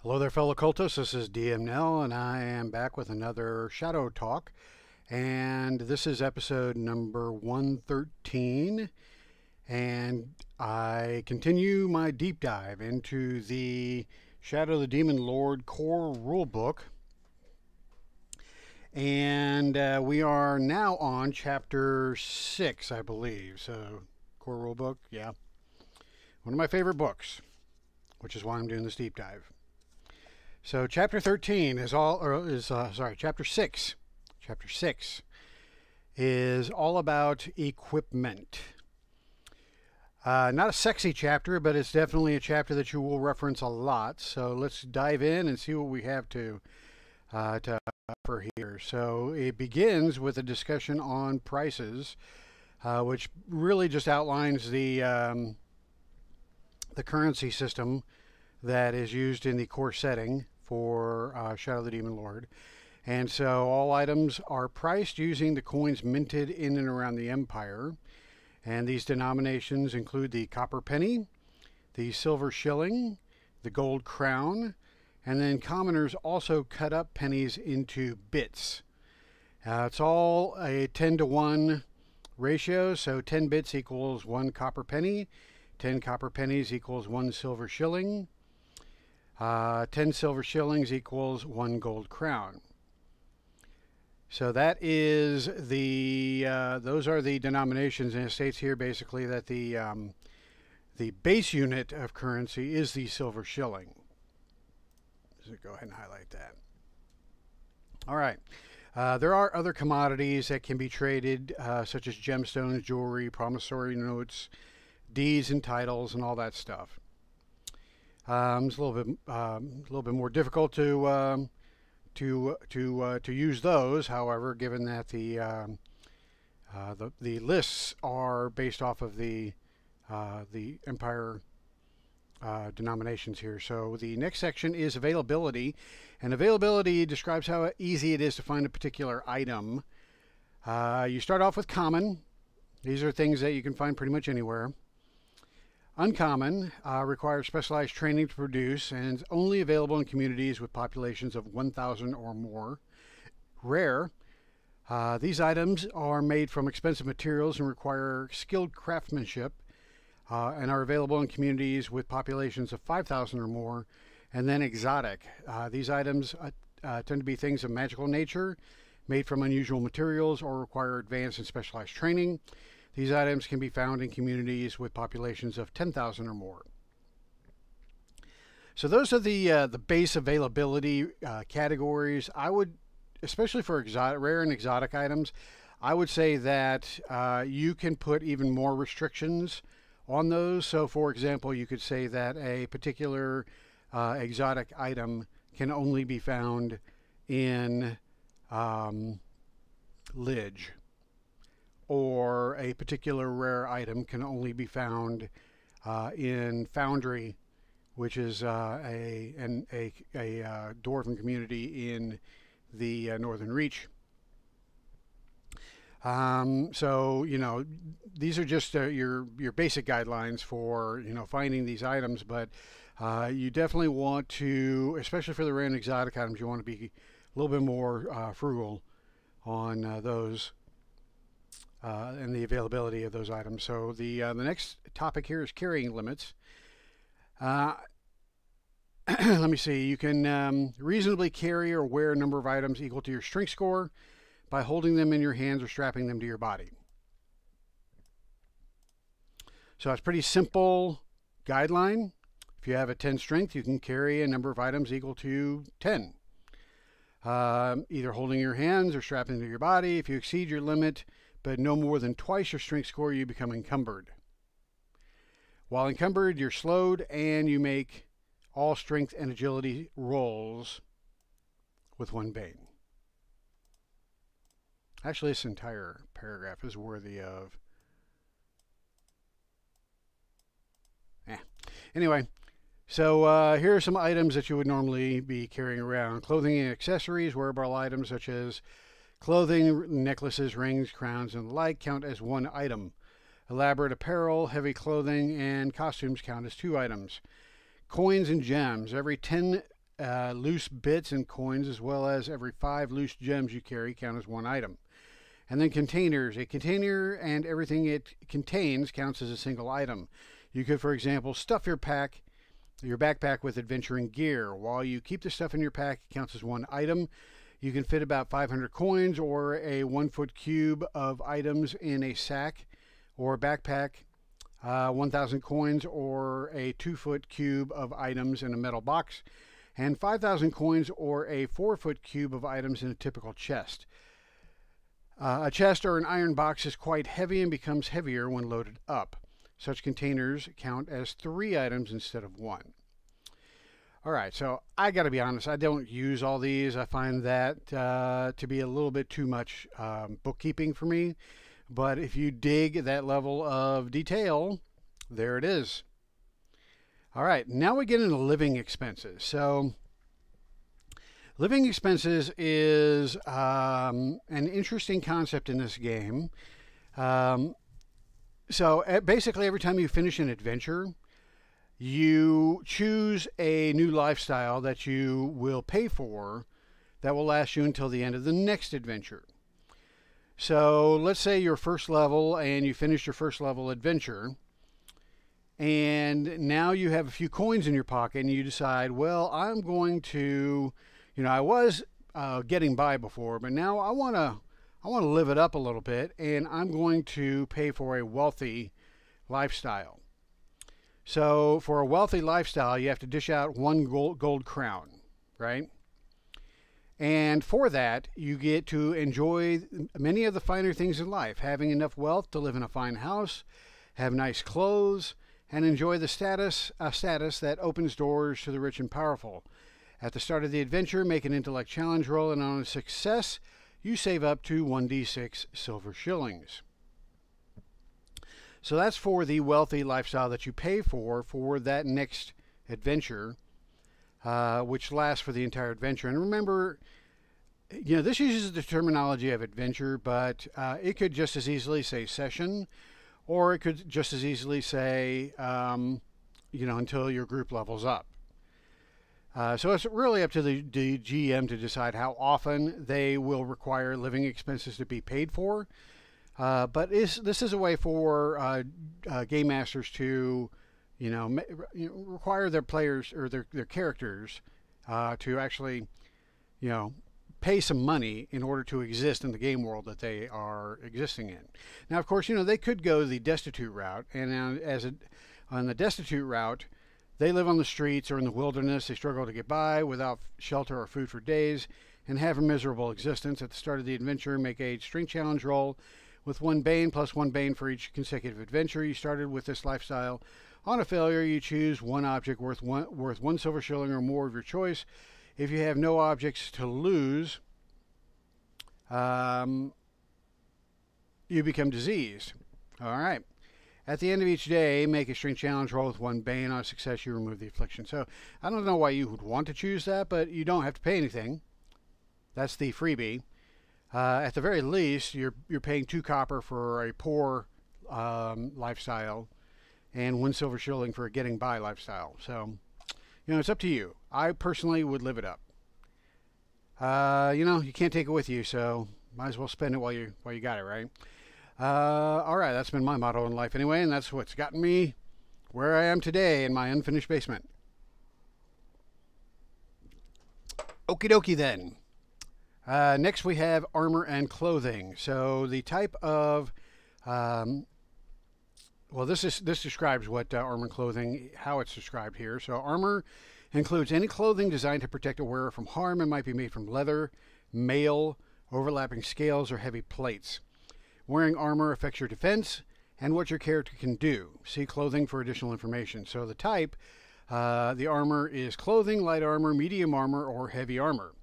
Hello there, fellow cultists. This is DM Nell, and I am back with another Shadow Talk. And this is episode number 113. And I continue my deep dive into the Shadow of the Demon Lord core rulebook. And we are now on chapter 6, I believe. So, core rulebook, yeah. One of my favorite books, which is why I'm doing this deep dive. So chapter 13 is chapter 6. Chapter 6 is all about equipment. Not a sexy chapter, but it's definitely a chapter that you will reference a lot. So let's dive in and see what we have to offer here. So it begins with a discussion on prices, which really just outlines the currency system that is used in the core setting for Shadow of the Demon Lord. And so all items are priced using the coins minted in and around the Empire. And these denominations include the copper penny, the silver shilling, the gold crown, and then commoners also cut up pennies into bits. It's all a 10-to-1 ratio, so 10 bits equals 1 copper penny, 10 copper pennies equals 1 silver shilling, 10 silver shillings equals 1 gold crown. So that is those are the denominations, and it states here basically that the base unit of currency is the silver shilling. So go ahead and highlight that. All right. There are other commodities that can be traded, such as gemstones, jewelry, promissory notes, deeds and titles, and all that stuff. It's a little bit more difficult to use those. However, given that the lists are based off of the Empire denominations here. So the next section is availability, and availability describes how easy it is to find a particular item. You start off with common. These are things that you can find pretty much anywhere. Uncommon requires specialized training to produce and is only available in communities with populations of 1,000 or more. Rare. These items are made from expensive materials and require skilled craftsmanship and are available in communities with populations of 5,000 or more. And then exotic. These items tend to be things of magical nature, made from unusual materials, or require advanced and specialized training. These items can be found in communities with populations of 10,000 or more. So those are the base availability categories. I would, especially for rare and exotic items, I would say that you can put even more restrictions on those. So for example, you could say that a particular exotic item can only be found in Lidge, or a particular rare item can only be found in Foundry, which is a dwarven community in the Northern Reach. So these are just your basic guidelines for finding these items, but you definitely want to, especially for the rare and exotic items, you want to be a little bit more frugal on those. And the availability of those items. So the next topic here is carrying limits. Let me see. You can reasonably carry or wear a number of items equal to your strength score by holding them in your hands or strapping them to your body. So it's a pretty simple guideline. If you have a 10 strength, you can carry a number of items equal to 10. Either holding your hands or strapping them to your body. If you exceed your limit, but no more than twice your strength score, you become encumbered. While encumbered, you're slowed, and you make all strength and agility rolls with 1 bane. Actually, this entire paragraph is worthy of... Anyway, so here are some items that you would normally be carrying around. Clothing and accessories, wearable items such as clothing, necklaces, rings, crowns, and the like count as 1 item. Elaborate apparel, heavy clothing, and costumes count as 2 items. Coins and gems. Every 10 loose bits and coins, as well as every 5 loose gems you carry count as 1 item. And then containers. A container and everything it contains counts as a single item. You could, for example, stuff your backpack with adventuring gear. While you keep the stuff in your pack, it counts as 1 item. You can fit about 500 coins or a 1-foot cube of items in a sack or backpack, 1,000 coins or a 2-foot cube of items in a metal box, and 5,000 coins or a 4-foot cube of items in a typical chest. A chest or an iron box is quite heavy and becomes heavier when loaded up. Such containers count as 3 items instead of 1. All right, so I got to be honest, I don't use all these. I find that to be a little bit too much bookkeeping for me. But if you dig that level of detail, there it is. All right, now we get into living expenses. So living expenses is an interesting concept in this game. So basically every time you finish an adventure, you choose a new lifestyle that you will pay for that will last you until the end of the next adventure. So let's say you're first level and you finished your first level adventure, and now you have a few coins in your pocket and you decide, well, I'm going to, I was getting by before, but now I want to live it up a little bit, and I'm going to pay for a wealthy lifestyle. So for a wealthy lifestyle, you have to dish out 1 gold crown, right? And for that, you get to enjoy many of the finer things in life, having enough wealth to live in a fine house, have nice clothes, and enjoy the status that opens doors to the rich and powerful. At the start of the adventure, make an intellect challenge roll, and on a success, you save up to 1d6 silver shillings. So that's for the wealthy lifestyle that you pay for that next adventure, which lasts for the entire adventure. And remember, this uses the terminology of adventure, but it could just as easily say session, or it could just as easily say, until your group levels up. So it's really up to the GM to decide how often they will require living expenses to be paid for. But this is a way for game masters to, require their players or their characters to actually, pay some money in order to exist in the game world that they are existing in. Now, of course, they could go the destitute route, and on the destitute route, they live on the streets or in the wilderness. They struggle to get by without shelter or food for days and have a miserable existence. At the start of the adventure, make a strength challenge roll with 1 Bane plus 1 Bane for each consecutive adventure you started with this lifestyle. On a failure, you choose 1 object worth 1 silver shilling or more of your choice. If you have no objects to lose, you become diseased. All right. At the end of each day, make a strength challenge roll with 1 Bane. On a success, you remove the affliction. So I don't know why you would want to choose that, but you don't have to pay anything. That's the freebie. At the very least, you're paying 2 copper for a poor lifestyle and 1 silver shilling for a getting by lifestyle. So, it's up to you. I personally would live it up. You can't take it with you, so might as well spend it while you got it, right? All right, that's been my motto in life anyway, and that's what's gotten me where I am today in my unfinished basement. Okie dokie then. Next we have armor and clothing. So the type of, this describes what armor and clothing, how it's described here. So armor includes any clothing designed to protect a wearer from harm and might be made from leather, mail, overlapping scales, or heavy plates. Wearing armor affects your defense and what your character can do. See clothing for additional information. So the type, the armor is clothing, light armor, medium armor, or heavy armor.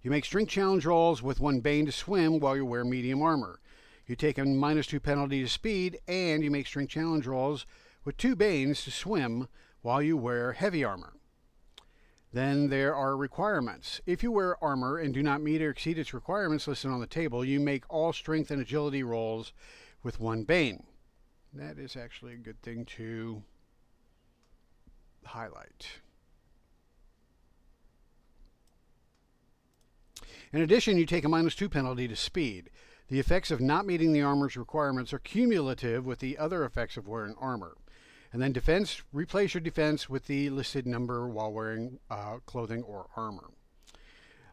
You make strength challenge rolls with 1 Bane to swim while you wear medium armor. You take a -2 penalty to speed, and you make strength challenge rolls with 2 Banes to swim while you wear heavy armor. Then there are requirements. If you wear armor and do not meet or exceed its requirements listed on the table, you make all strength and agility rolls with 1 Bane. That is actually a good thing to highlight. In addition, you take a -2 penalty to speed. The effects of not meeting the armor's requirements are cumulative with the other effects of wearing armor. And then defense, replace your defense with the listed number while wearing clothing or armor.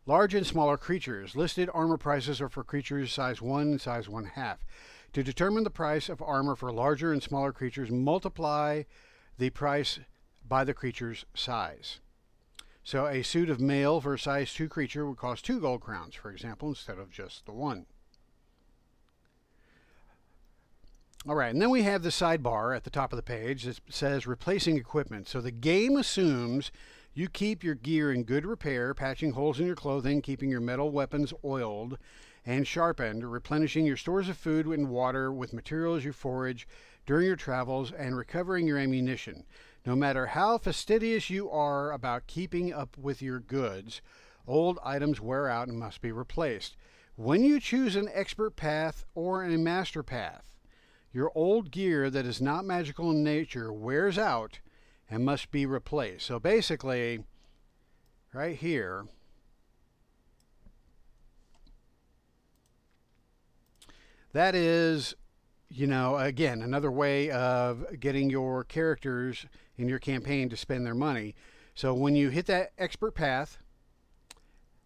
Large and smaller creatures. Listed armor prices are for creatures size 1 and size 1/2. To determine the price of armor for larger and smaller creatures, multiply the price by the creature's size. So a suit of mail for a size 2 creature would cost 2 gold crowns, for example, instead of just the 1. All right, and then we have the sidebar at the top of the page that says replacing equipment. So the game assumes you keep your gear in good repair, patching holes in your clothing, keeping your metal weapons oiled and sharpened, replenishing your stores of food and water with materials you forage during your travels, and recovering your ammunition. No matter how fastidious you are about keeping up with your goods, old items wear out and must be replaced. When you choose an expert path or a master path, your old gear that is not magical in nature wears out and must be replaced. So basically, right here, that is, again, another way of getting your characters in your campaign to spend their money. So when you hit that expert path,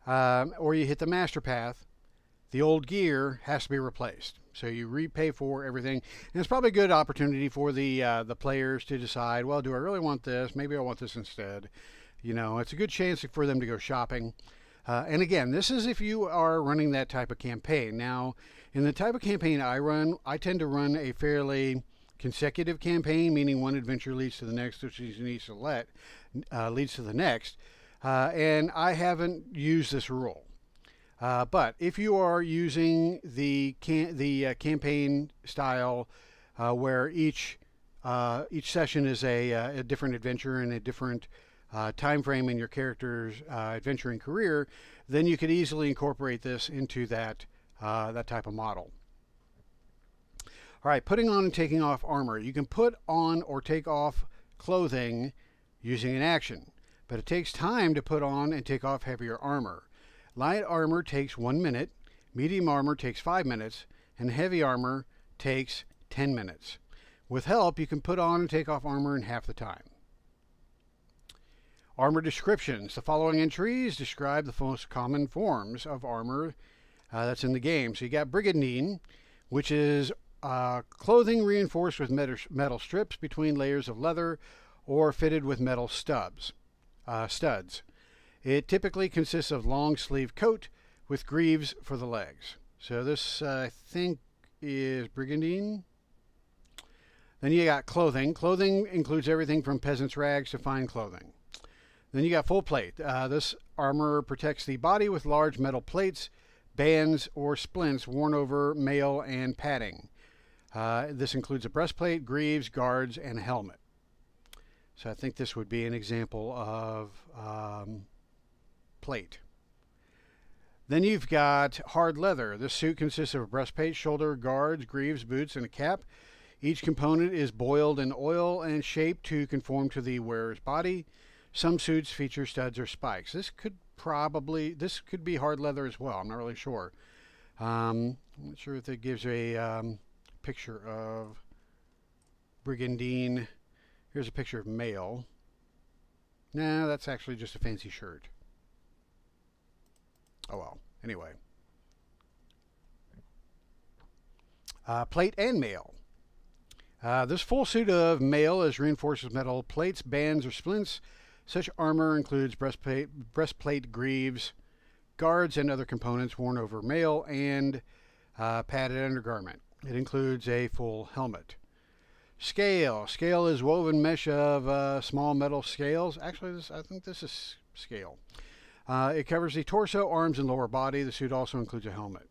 or you hit the master path, the old gear has to be replaced. So you repay for everything, and it's probably a good opportunity for the players to decide, well, do I really want this? Maybe I want this instead. It's a good chance for them to go shopping. And again, this is if you are running that type of campaign. Now, in the type of campaign I run, I tend to run a fairly consecutive campaign, meaning one adventure leads to the next, which leads to the next. And I haven't used this rule. But if you are using the campaign style where each session is a different adventure and a different time frame in your character's adventuring career, then you could easily incorporate this into that type of model. All right, putting on and taking off armor. You can put on or take off clothing using an action, but it takes time to put on and take off heavier armor. Light armor takes 1 minute, medium armor takes 5 minutes, and heavy armor takes 10 minutes. With help, you can put on and take off armor in half the time. Armor descriptions. The following entries describe the most common forms of armor that's in the game. So you got brigandine, which is clothing reinforced with metal strips between layers of leather or fitted with metal studs. It typically consists of long sleeve coat with greaves for the legs. So this, I think, is brigandine. Then you got clothing. Clothing includes everything from peasant's rags to fine clothing. Then you got full plate. This armor protects the body with large metal plates, bands, or splints worn over mail and padding. This includes a breastplate, greaves, guards, and a helmet. So I think this would be an example of plate. Then you've got hard leather. This suit consists of a breastplate, shoulder guards, greaves, boots, and a cap. Each component is boiled in oil and shaped to conform to the wearer's body. Some suits feature studs or spikes. This could be hard leather as well. I'm not really sure. I'm not sure if it gives a picture of brigandine. Here's a picture of mail. Nah, that's actually just a fancy shirt. Oh well, anyway. Plate and mail. This full suit of mail is reinforced with metal plates, bands, or splints. Such armor includes breastplate, greaves, guards, and other components worn over mail and padded undergarment. It includes a full helmet. Scale. Scale is woven mesh of small metal scales. Actually, I think this is scale. It covers the torso, arms, and lower body. The suit also includes a helmet.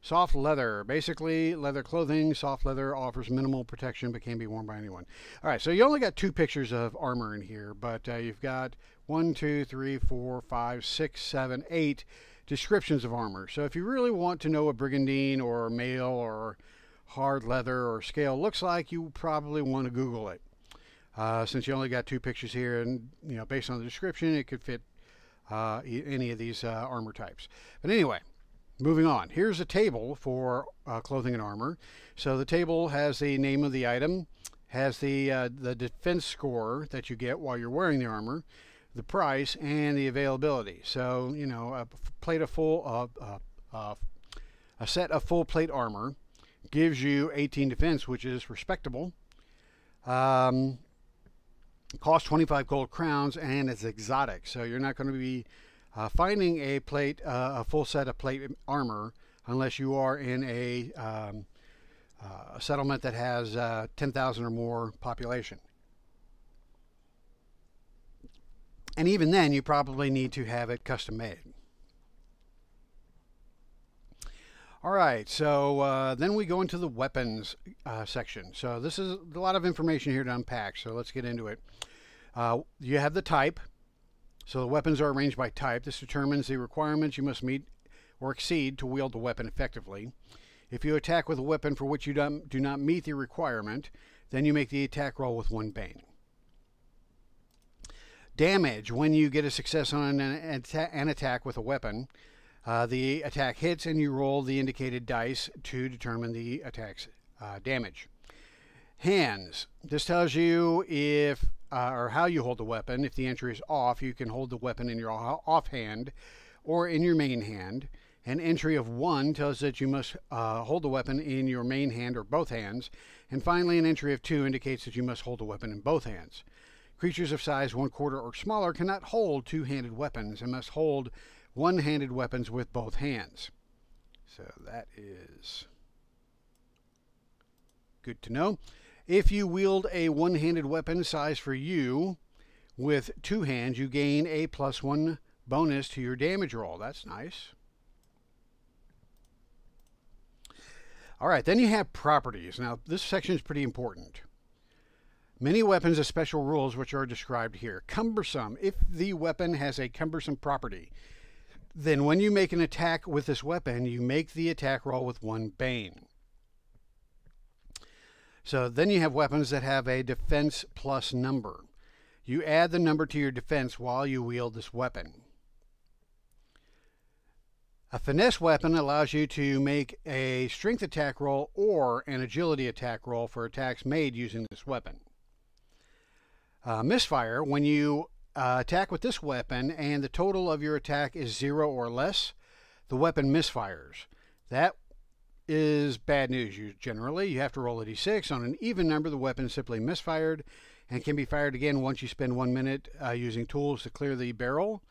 Soft leather. Basically, leather clothing. Soft leather offers minimal protection but can be worn by anyone. All right, so you only got 2 pictures of armor in here, but you've got 1, 2, 3, 4, 5, 6, 7, 8 descriptions of armor. So if you really want to know what brigandine or mail or hard leather or scale looks like, you probably want to Google it. Since you only got 2 pictures here, and based on the description, it could fit any of these armor types. But anyway, moving on. Here's a table for clothing and armor. So the table has the name of the item, has the defense score that you get while you're wearing the armor, the price, and the availability. So, you know, a set of full plate armor gives you 18 defense, which is respectable. Costs 25 gold crowns, and it's exotic. So you're not going to be finding a full set of plate armor unless you are in a settlement that has 10,000 or more population. And even then, you probably need to have it custom made. All right, so then we go into the weapons section. So this is a lot of information here to unpack, so let's get into it. You have the type. So the weapons are arranged by type. This determines the requirements you must meet or exceed to wield the weapon effectively. If you attack with a weapon for which you do not meet the requirement, then you make the attack roll with 1 bane. Damage. When you get a success on an attack with a weapon, the attack hits and you roll the indicated dice to determine the attack's damage. Hands. This tells you if or how you hold the weapon. If the entry is off, you can hold the weapon in your off hand or in your main hand. An entry of 1 tells that you must hold the weapon in your main hand or both hands. And finally, an entry of 2 indicates that you must hold the weapon in both hands. Creatures of size 1/4 or smaller cannot hold 2-handed weapons and must hold 1-handed weapons with both hands. So that is good to know. If you wield a 1-handed weapon size for you with 2 hands, you gain a +1 bonus to your damage roll. That's nice. All right, then you have properties. Now, this section is pretty important. Many weapons have special rules which are described here. Cumbersome. If the weapon has a cumbersome property, then when you make an attack with this weapon, you make the attack roll with 1 bane. So then you have weapons that have a defense plus number. You add the number to your defense while you wield this weapon. A finesse weapon allows you to make a strength attack roll or an agility attack roll for attacks made using this weapon. Misfire, when you attack with this weapon and the total of your attack is 0 or less, the weapon misfires. That is bad news. Generally, you have to roll a d6. On an even number, the weapon is simply misfired and can be fired again once you spend 1 minute using tools to clear the barrel.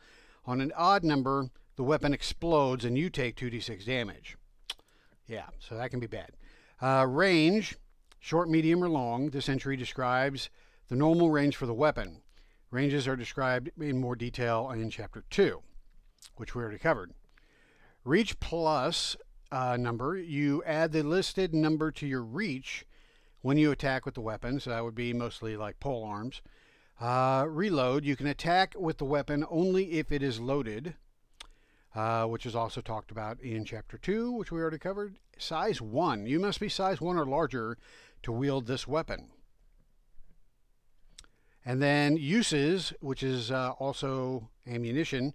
On an odd number, the weapon explodes and you take 2d6 damage. Yeah, so that can be bad. Range, short, medium, or long. This entry describes the normal range for the weapon. Ranges are described in more detail in Chapter 2, which we already covered. Reach plus number. You add the listed number to your reach when you attack with the weapon, so that would be mostly like pole arms. Reload. You can attack with the weapon only if it is loaded, which is also talked about in Chapter 2, which we already covered. Size 1. You must be size 1 or larger to wield this weapon. And then uses, which is also ammunition.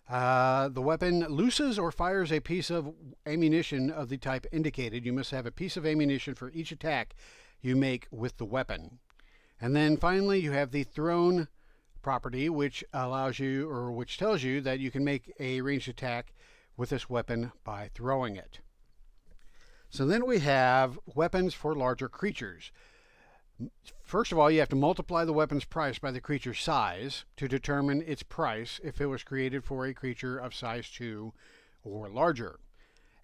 The weapon looses or fires a piece of ammunition of the type indicated. You must have a piece of ammunition for each attack you make with the weapon. And then finally, you have the thrown property, which allows you, or which tells you that you can make a ranged attack with this weapon by throwing it. So then we have weapons for larger creatures. First of all, you have to multiply the weapon's price by the creature's size to determine its price if it was created for a creature of size 2 or larger.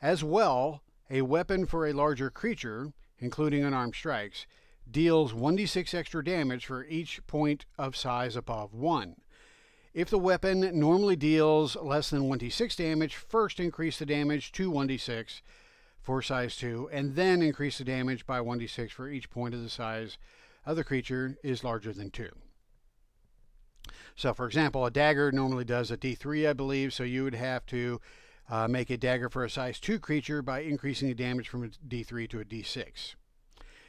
As well, a weapon for a larger creature, including unarmed strikes, deals 1d6 extra damage for each point of size above 1. If the weapon normally deals less than 1d6 damage, first increase the damage to 1d6 for size 2, and then increase the damage by 1d6 for each point of the size of the creature is larger than 2. So, for example, a dagger normally does a d3, I believe, so you would have to make a dagger for a size 2 creature by increasing the damage from a d3 to a d6.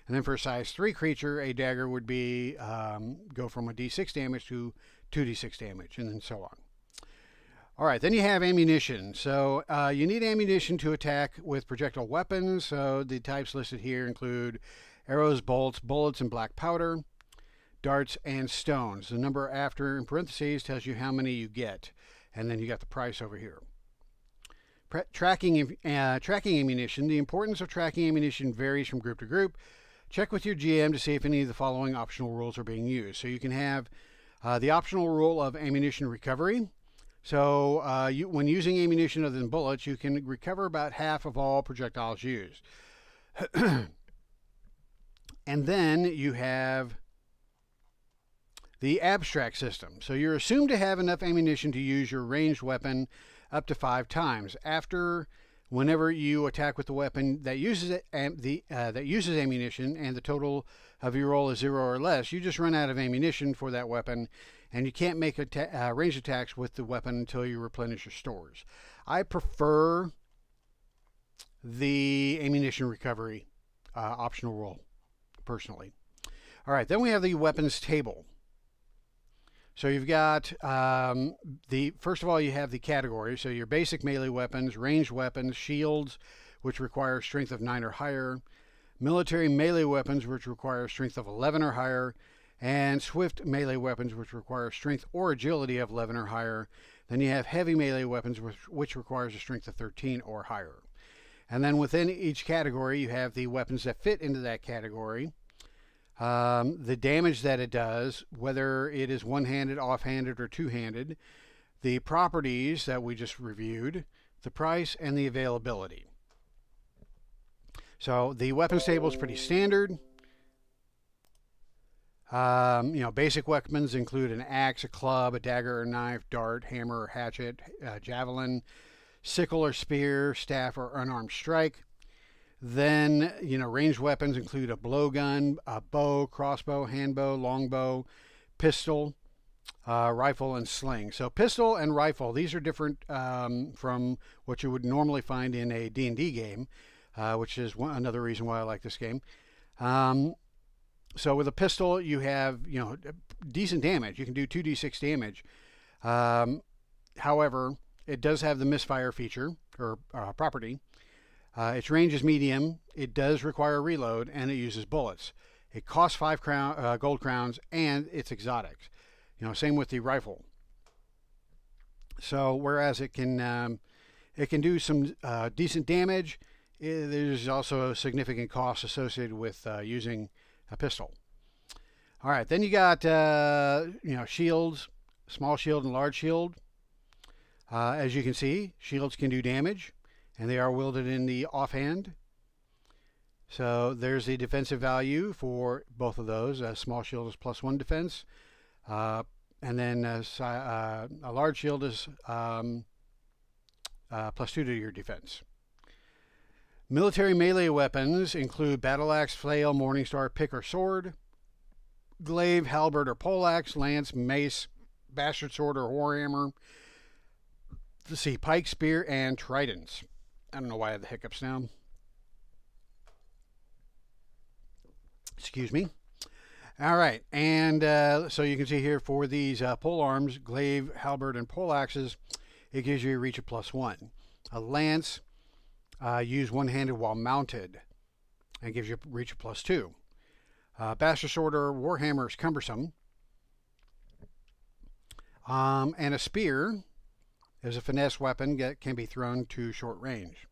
And then for a size 3 creature, a dagger would be go from a d6 damage to 2d6 damage, and then so on. All right, then you have ammunition. So you need ammunition to attack with projectile weapons. So the types listed here include arrows, bolts, bullets, and black powder, darts, and stones. The number after in parentheses tells you how many you get, and then you got the price over here. Tracking ammunition. The importance of tracking ammunition varies from group to group. Check with your GM to see if any of the following optional rules are being used. So you can have the optional rule of ammunition recovery. So when using ammunition other than bullets, you can recover about half of all projectiles used. And then you have the abstract system. So you're assumed to have enough ammunition to use your ranged weapon up to 5 times. Whenever you attack with the weapon that uses ammunition and the total of your roll is 0 or less, you just run out of ammunition for that weapon, and you can't make ranged attacks with the weapon until you replenish your stores. I prefer the ammunition recovery optional roll, personally. All right, then we have the weapons table. So you've got first of all, you have the categories. So your basic melee weapons, ranged weapons, shields, which require strength of 9 or higher, military melee weapons, which require strength of 11 or higher, and swift melee weapons, which require strength or agility of 11 or higher. Then you have heavy melee weapons, which requires a strength of 13 or higher. And then within each category, you have the weapons that fit into that category, the damage that it does, whether it is one-handed, off-handed, or two-handed, the properties that we just reviewed, the price, and the availability. So the weapons table is pretty standard. Basic weapons include an axe, a club, a dagger or knife, dart, hammer or hatchet, javelin, sickle or spear, staff or unarmed strike. Then, ranged weapons include a blowgun, a bow, crossbow, handbow, longbow, pistol, rifle, and sling. So pistol and rifle, these are different from what you would normally find in a D&D game, which is another reason why I like this game. So with a pistol, you have, decent damage. You can do 2d6 damage. However, it does have the misfire feature, or property. Its range is medium, it does require a reload, and it uses bullets. It costs 5 gold crowns, and it's exotic. Same with the rifle. So whereas it can do some decent damage, there's also a significant cost associated with using a pistol. All right, then you got shields, small shield and large shield. As you can see, shields can do damage, and they are wielded in the offhand. So there's the defensive value for both of those. A small shield is +1 defense, and then a large shield is +2 to your defense. Military melee weapons include battle axe, flail, morningstar, pick or sword, glaive, halberd or poleaxe, lance, mace, bastard sword or warhammer. Let's see, pike, spear, and tridents. I don't know why I have the hiccups now. Excuse me. All right, and so you can see here for these pole arms, glaive, halberd, and poleaxes, it gives you a reach of +1. A lance, used one-handed while mounted, and gives you a reach of +2. Bastard sword or warhammer is cumbersome. And a spear is a finesse weapon that can be thrown to short range.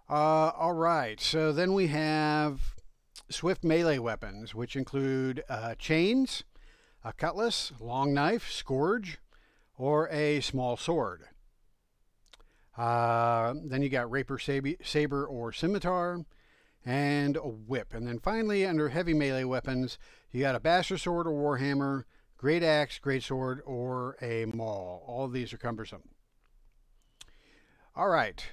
All right, so then we have swift melee weapons, which include chains, a cutlass, long knife, scourge, or a small sword. Then you got rapier, saber, or scimitar, and a whip. And then finally, under heavy melee weapons, you got a bastard sword or warhammer, great axe, great sword, or a maul. All of these are cumbersome. All right.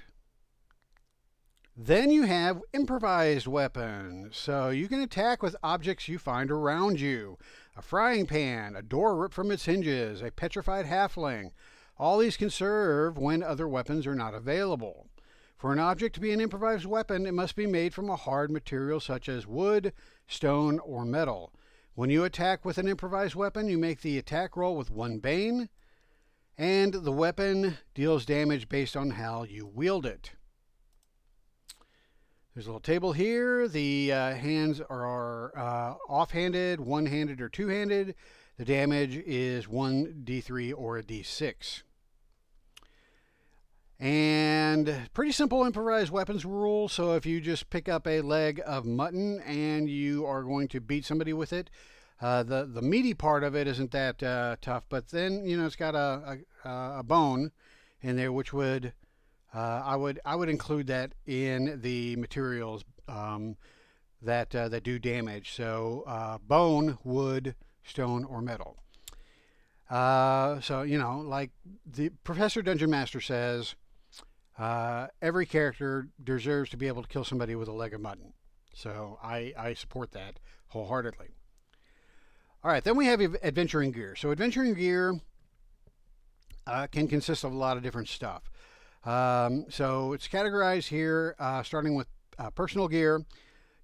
Then you have improvised weapons. So you can attack with objects you find around you. A frying pan, a door ripped from its hinges, a petrified halfling. All these can serve when other weapons are not available. For an object to be an improvised weapon, it must be made from a hard material such as wood, stone, or metal. When you attack with an improvised weapon, you make the attack roll with 1 bane, And the weapon deals damage based on how you wield it. There's a little table here. The hands are off-handed, one-handed, or two-handed. The damage is 1d3 or a d6. And pretty simple improvised weapons rule. So if you just pick up a leg of mutton and you are going to beat somebody with it, the meaty part of it isn't that tough. But then it's got a bone in there, which would I would include that in the materials that do damage. So bone, wood, stone, or metal. So like the Professor Dungeon Master says, every character deserves to be able to kill somebody with a leg of mutton. So I support that wholeheartedly. All right, then we have adventuring gear. So adventuring gear can consist of a lot of different stuff. So it's categorized here, starting with personal gear.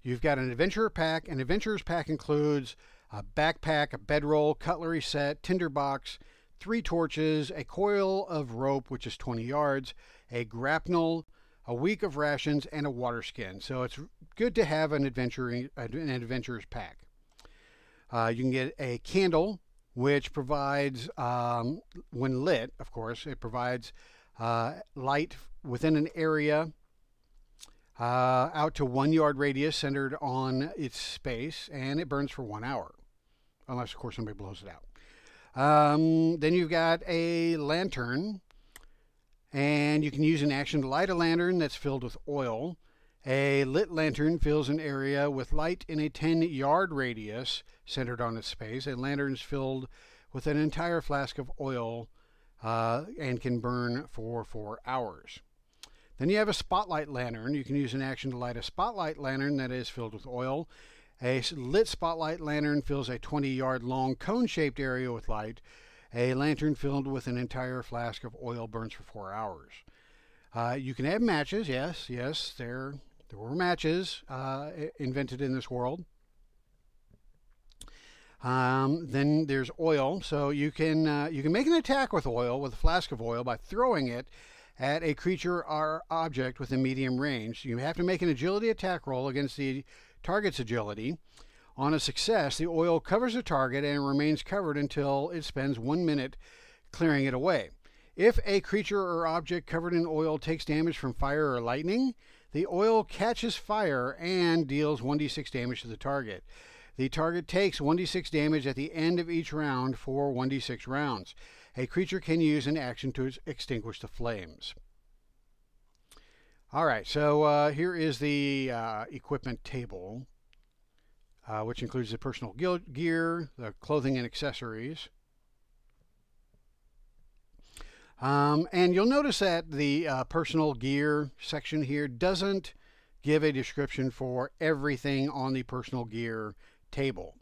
You've got an adventurer pack. An adventurer's pack includes a backpack, a bedroll, cutlery set, tinderbox, 3 torches, a coil of rope, which is 20 yards, a grapnel, a week of rations, and a water skin. So it's good to have an adventurer's pack. You can get a candle, which provides, when lit, of course, it provides light within an area out to 1 yard radius centered on its space, and it burns for 1 hour, unless of course somebody blows it out. Then you've got a lantern, and you can use an action to light a lantern that's filled with oil. A lit lantern fills an area with light in a 10-yard radius centered on its space. A lantern is filled with an entire flask of oil and can burn for 4 hours. Then you have a spotlight lantern. You can use an action to light a spotlight lantern that is filled with oil. A lit spotlight lantern fills a 20-yard long cone-shaped area with light. A lantern filled with an entire flask of oil burns for 4 hours. You can have matches. Yes, there were matches invented in this world. Then there's oil. So you can make an attack with oil, with a flask of oil, by throwing it at a creature or object within medium range. You have to make an agility attack roll against the target's agility. On a success, the oil covers the target and remains covered until it spends 1 minute clearing it away. If a creature or object covered in oil takes damage from fire or lightning, the oil catches fire and deals 1d6 damage to the target. The target takes 1d6 damage at the end of each round for 1d6 rounds. A creature can use an action to extinguish the flames. All right, so here is the equipment table, which includes the personal gear, the clothing and accessories. And you'll notice that the personal gear section here doesn't give a description for everything on the personal gear table.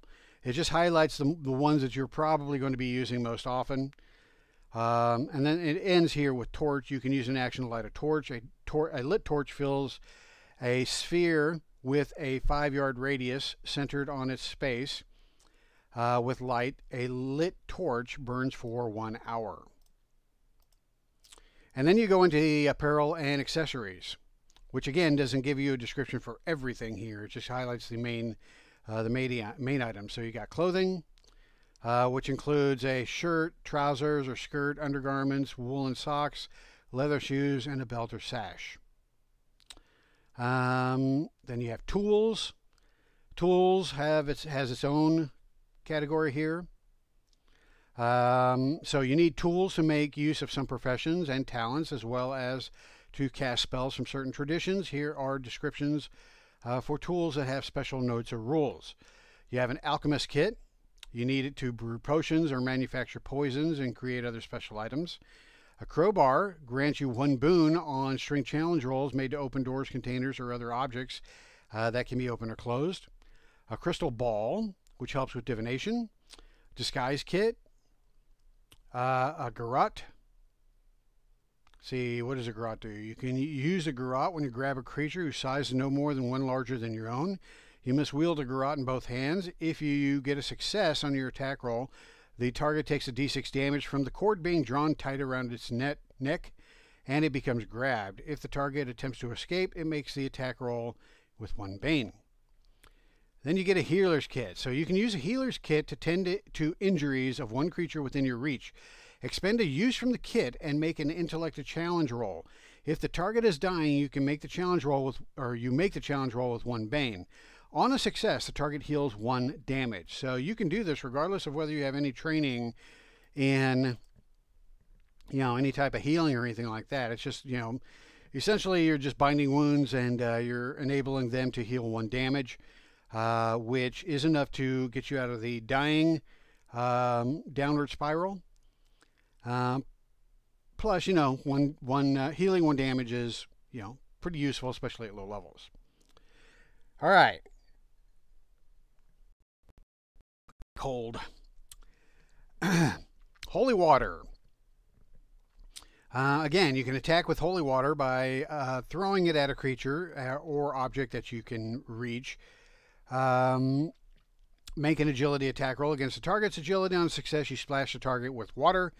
It just highlights the ones that you're probably going to be using most often. And then it ends here with torch. You can use an action to light a torch. A lit torch fills a sphere with a 5-yard radius centered on its space with light. A lit torch burns for 1 hour. And then you go into the apparel and accessories, which again doesn't give you a description for everything here. It just highlights the main items. So you got clothing, which includes a shirt, trousers or skirt, undergarments, woolen socks, leather shoes, and a belt or sash. Then you have tools. Tools has its own category here. So you need tools to make use of some professions and talents, as well as to cast spells from certain traditions. Here are descriptions for tools that have special notes or rules. You have an alchemist kit. You need it to brew potions or manufacture poisons and create other special items. A crowbar grants you 1 boon on strength challenge rolls made to open doors, containers, or other objects that can be opened or closed. A crystal ball, which helps with divination. Disguise kit. A garrote. See, what does a garrote do? You can use a garrote when you grab a creature whose size is no more than 1 larger than your own. You must wield a garrote in both hands. If you get a success on your attack roll, The target takes a d6 damage from the cord being drawn tight around its neck, and it becomes grabbed. If the target attempts to escape, it makes the attack roll with 1 Bane. Then you get a healer's kit. So you can use a healer's kit to tend to injuries of 1 creature within your reach. Expend a use from the kit and make an intellect challenge roll. If the target is dying, you can make the challenge roll with 1 Bane. On a success, the target heals 1 damage. So you can do this regardless of whether you have any training in, any type of healing or anything like that. It's just, essentially you're just binding wounds and you're enabling them to heal 1 damage. Which is enough to get you out of the dying downward spiral. Plus, healing 1 damage is, pretty useful, especially at low levels. All right. Cold. Holy water. Again, you can attack with holy water by throwing it at a creature or object that you can reach. Make an agility attack roll against the target's agility. On success, you splash the target with water,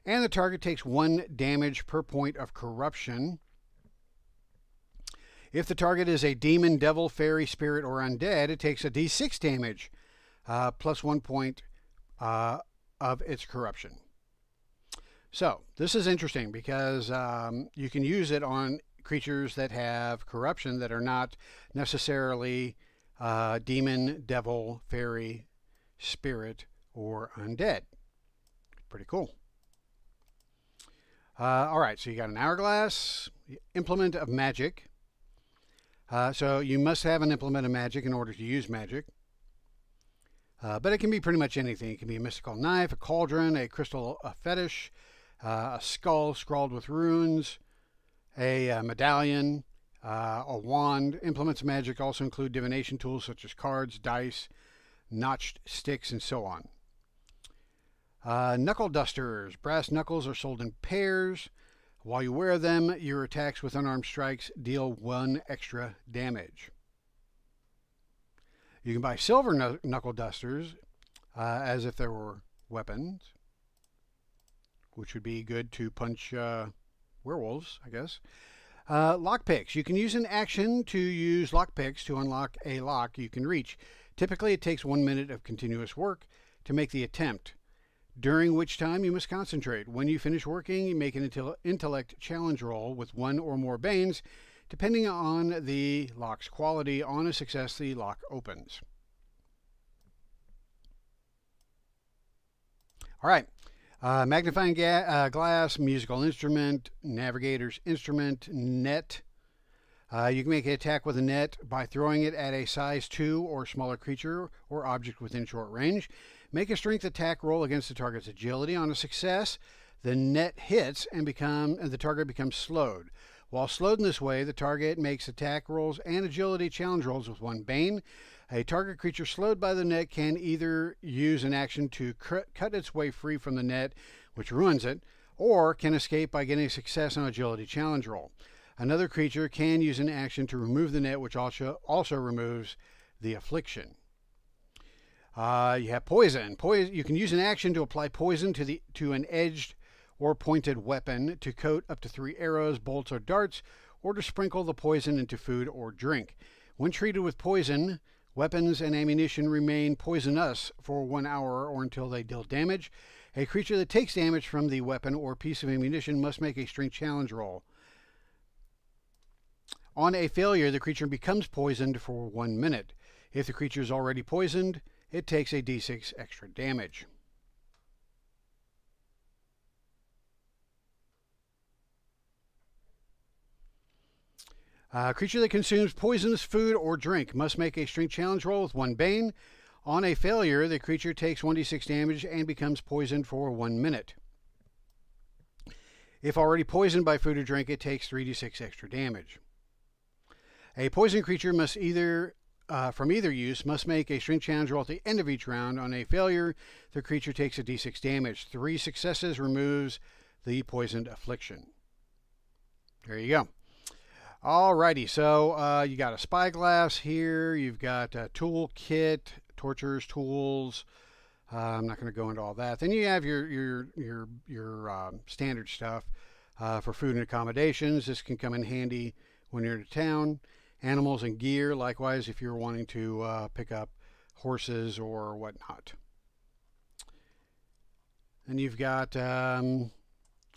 and the target takes 1 damage per point of corruption. If the target is a demon, devil, fairy, spirit, or undead, it takes a d6 damage plus 1 point of its corruption. So this is interesting because you can use it on creatures that have corruption that are not necessarily demon, devil, fairy, spirit, or undead. Pretty cool. All right, so you got an hourglass, implement of magic. So you must have an implement of magic in order to use magic. But it can be pretty much anything. It can be a mystical knife, a cauldron, a crystal fetish, a skull scrawled with runes, a medallion, a wand. Implements of magic also include divination tools such as cards, dice, notched sticks, and so on. Knuckle dusters. Brass knuckles are sold in pairs. While you wear them, your attacks with unarmed strikes deal 1 extra damage. You can buy silver knuckle dusters as if there were weapons, which would be good to punch werewolves, I guess. Lockpicks. You can use an action to use lockpicks to unlock a lock you can reach. Typically, it takes 1 minute of continuous work to make the attempt, during which time you must concentrate. When you finish working, you make an intellect challenge roll with 1 or more Banes, depending on the lock's quality. On a success, the lock opens. All right. Magnifying glass, musical instrument, navigator's instrument, net. You can make an attack with a net by throwing it at a size 2 or smaller creature or object within short range. Make a strength attack roll against the target's agility. On a success, the net hits and the target becomes slowed. While slowed in this way, the target makes attack rolls and agility challenge rolls with 1 Bane. A target creature slowed by the net can either use an action to cut its way free from the net, which ruins it, or can escape by getting a success on agility challenge roll. Another creature can use an action to remove the net, which also removes the affliction. You have poison. You can use an action to apply poison to an edged or pointed weapon, to coat up to 3 arrows, bolts, or darts, or to sprinkle the poison into food or drink. When treated with poison, weapons and ammunition remain poisonous for 1 hour or until they deal damage. A creature that takes damage from the weapon or piece of ammunition must make a strength challenge roll. On a failure, the creature becomes poisoned for 1 minute. If the creature is already poisoned, it takes a d6 extra damage. A creature that consumes poisonous food or drink must make a strength challenge roll with 1 Bane. On a failure, the creature takes 1d6 damage and becomes poisoned for 1 minute. If already poisoned by food or drink, it takes 3d6 extra damage. A poisoned creature must from either use must make a strength challenge roll at the end of each round. On a failure, the creature takes a d6 damage. 3 successes removes the poisoned affliction. There you go. Alrighty, so you got a spyglass here. You've got a tool kit, torturer's tools, I'm not going to go into all that. Then you have your standard stuff for food and accommodations. This can come in handy when you're in town. Animals and gear, likewise, if you're wanting to pick up horses or whatnot. And you've got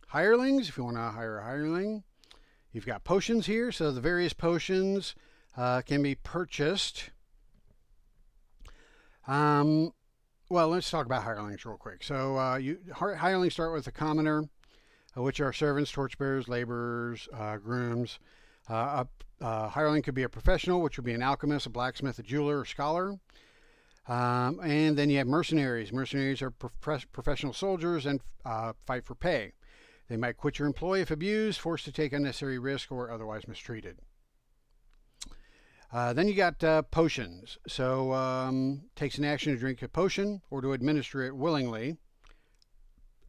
hirelings, if you want to hire a hireling. You've got potions here, so the various potions can be purchased. Well, let's talk about hirelings real quick. So hirelings start with the commoner, which are servants, torchbearers, laborers, grooms. A hireling could be a professional, which would be an alchemist, a blacksmith, a jeweler, or scholar. And then you have mercenaries. Mercenaries are professional soldiers and fight for pay. They might quit your employ if abused, forced to take unnecessary risk, or otherwise mistreated. Then you got potions. So takes an action to drink a potion or to administer it willingly.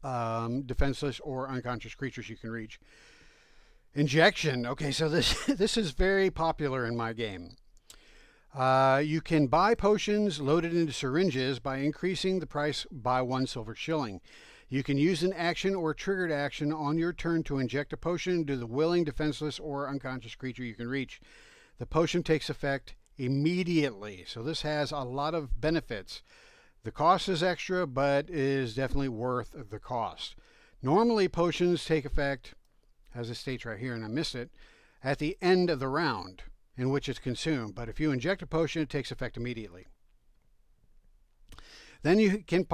Defenseless or unconscious creatures you can reach. Injection. Okay, so this is very popular in my game. You can buy potions loaded into syringes by increasing the price by 1 silver shilling. You can use an action or triggered action on your turn to inject a potion into the willing, defenseless, or unconscious creature you can reach. The potion takes effect immediately, so this has a lot of benefits. The cost is extra, but is definitely worth the cost. Normally, potions take effect, as it states right here, and I missed it, at the end of the round in which it's consumed. But if you inject a potion, it takes effect immediately. Then you can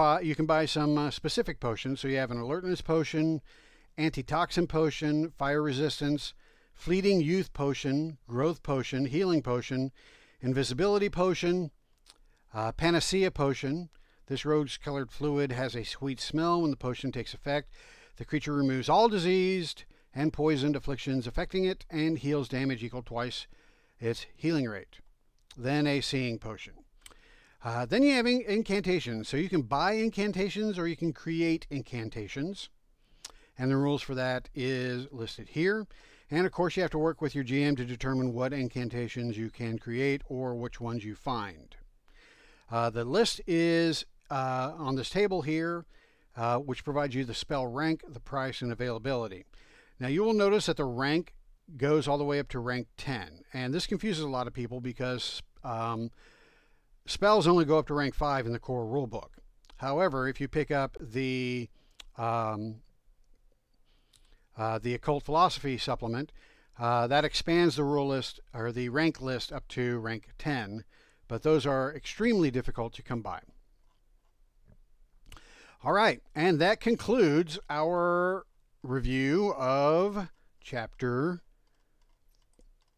buy some specific potions. So you have an alertness potion, antitoxin potion, fire resistance, fleeting youth potion, growth potion, healing potion, invisibility potion, panacea potion. This rose-colored fluid has a sweet smell when the potion takes effect. The creature removes all diseased and poisoned afflictions affecting it and heals damage equal twice its healing rate. Then a seeing potion. Then you have incantations. So you can buy incantations or you can create incantations. And the rules for that is listed here. And of course you have to work with your GM to determine what incantations you can create or which ones you find. The list is on this table here, which provides you the spell rank, the price, and availability. Now you will notice that the rank goes all the way up to rank 10. And this confuses a lot of people because spells only go up to rank 5 in the core rulebook. However, if you pick up the Occult Philosophy supplement, that expands the rule list or the rank list up to rank 10, but those are extremely difficult to come by. All right, and that concludes our review of Chapter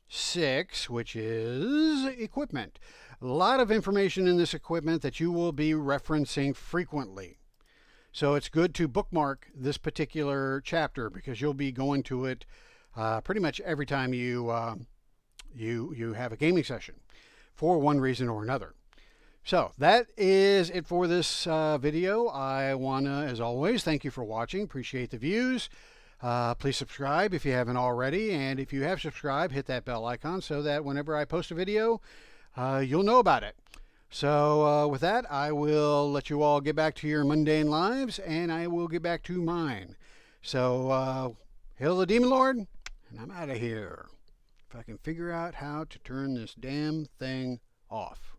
6, which is equipment. A lot of information in this equipment that you will be referencing frequently. So it's good to bookmark this particular chapter because you'll be going to it pretty much every time you have a gaming session for one reason or another. So that is it for this video. I want to, as always, thank you for watching. Appreciate the views. Please subscribe if you haven't already. And if you have subscribed, hit that bell icon so that whenever I post a video, you'll know about it. So with that, I will let you all get back to your mundane lives, and I will get back to mine. So hail the Demon Lord, and I'm out of here. If I can figure out how to turn this damn thing off.